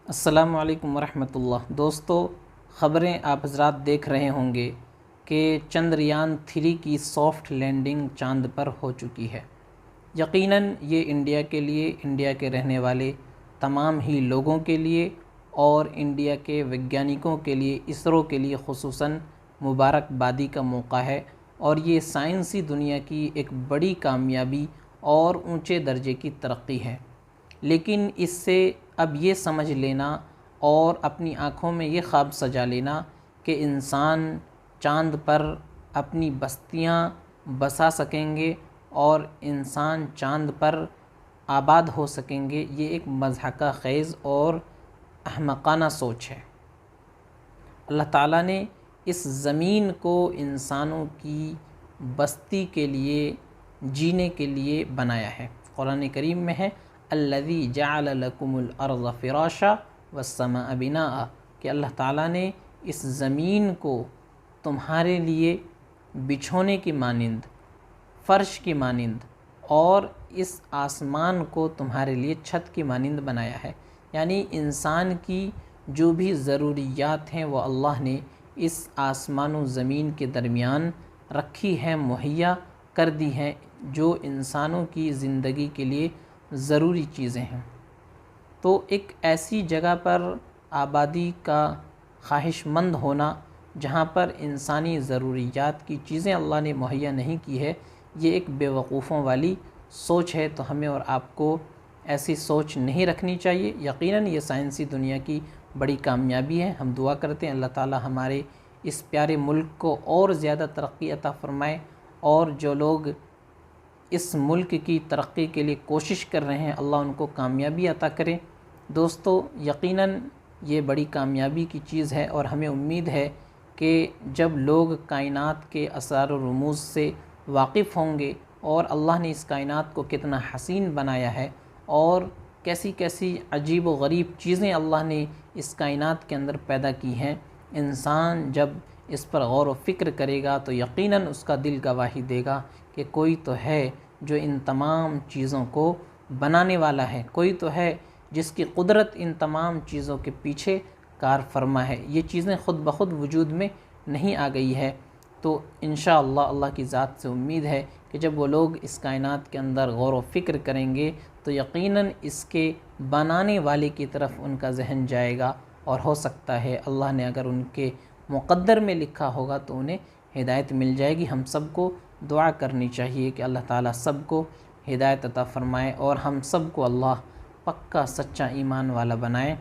السلام علیکم ورحمۃ اللہ۔ دوستو، خبریں آپ حضرات دیکھ رہے ہوں گے کہ چندریان 3 کی سافٹ لینڈنگ چاند پر ہو چکی ہے۔ یقیناً یہ انڈیا کے لیے، انڈیا کے رہنے والے تمام ہی لوگوں کے لیے اور انڈیا کے ویگیانکوں کے لیے، اسرو کے لیے خصوصاً مبارکبادی کا موقع ہے، اور یہ سائنسی دنیا کی ایک بڑی کامیابی اور اونچے درجے کی ترقی ہے۔ لیکن اس سے اب یہ سمجھ لینا اور اپنی آنکھوں میں یہ خواب سجا لینا کہ انسان چاند پر اپنی بستیاں بسا سکیں گے اور انسان چاند پر آباد ہو سکیں گے، یہ ایک مضحکہ خیز اور احمقانہ سوچ ہے۔ اللہ تعالیٰ نے اس زمین کو انسانوں کی بستی کے لیے، جینے کے لیے بنایا ہے۔ قرآن کریم میں ہے الذی جعل لکم الارض فراشا والسماء بناء، کہ اللہ تعالیٰ نے اس زمین کو تمہارے لیے بچھونے کی مانند، فرش کی مانند، اور اس آسمان کو تمہارے لیے چھت کی مانند بنایا ہے۔ یعنی انسان کی جو بھی ضروریات ہیں وہ اللہ نے اس آسمان و زمین کے درمیان رکھی ہیں، مہیا کر دی ہیں، جو انسانوں کی زندگی کے لیے ضروری چیزیں ہیں۔ تو ایک ایسی جگہ پر آبادی کا خواہش مند ہونا جہاں پر انسانی ضروریات کی چیزیں اللہ نے مہیا نہیں کی ہے، یہ ایک بے وقوفوں والی سوچ ہے۔ تو ہمیں اور آپ کو ایسی سوچ نہیں رکھنی چاہیے۔ یقیناً یہ سائنسی دنیا کی بڑی کامیابی ہے۔ ہم دعا کرتے ہیں اللہ تعالی ہمارے اس پیارے ملک کو اور زیادہ ترقی عطا فرمائے، اور جو لوگ اس ملک کی ترقی کے لیے کوشش کر رہے ہیں اللہ ان کو کامیابی عطا کرے۔ دوستو، یقیناً یہ بڑی کامیابی کی چیز ہے، اور ہمیں امید ہے کہ جب لوگ کائنات کے اسرار و رموز سے واقف ہوں گے، اور اللہ نے اس کائنات کو کتنا حسین بنایا ہے، اور کیسی کیسی عجیب و غریب چیزیں اللہ نے اس کائنات کے اندر پیدا کی ہیں، انسان جب اس پر غور و فکر کرے گا تو یقیناً اس کا دل گواہی دے گا کہ کوئی تو ہے جو ان تمام چیزوں کو بنانے والا ہے، کوئی تو ہے جس کی قدرت ان تمام چیزوں کے پیچھے کار فرما ہے۔ یہ چیزیں خود بخود وجود میں نہیں آ گئی ہے۔ تو انشاءاللہ اللہ کی ذات سے امید ہے کہ جب وہ لوگ اس کائنات کے اندر غور و فکر کریں گے تو یقیناً اس کے بنانے والے کی طرف ان کا ذہن جائے گا، اور ہو سکتا ہے اللہ نے اگر ان کے مقدر میں لکھا ہوگا تو انہیں ہدایت مل جائے گی۔ ہم سب کو دعا کرنی چاہیے کہ اللہ تعالیٰ سب کو ہدایت عطا فرمائے، اور ہم سب کو اللہ پکا سچا ایمان والا بنائے۔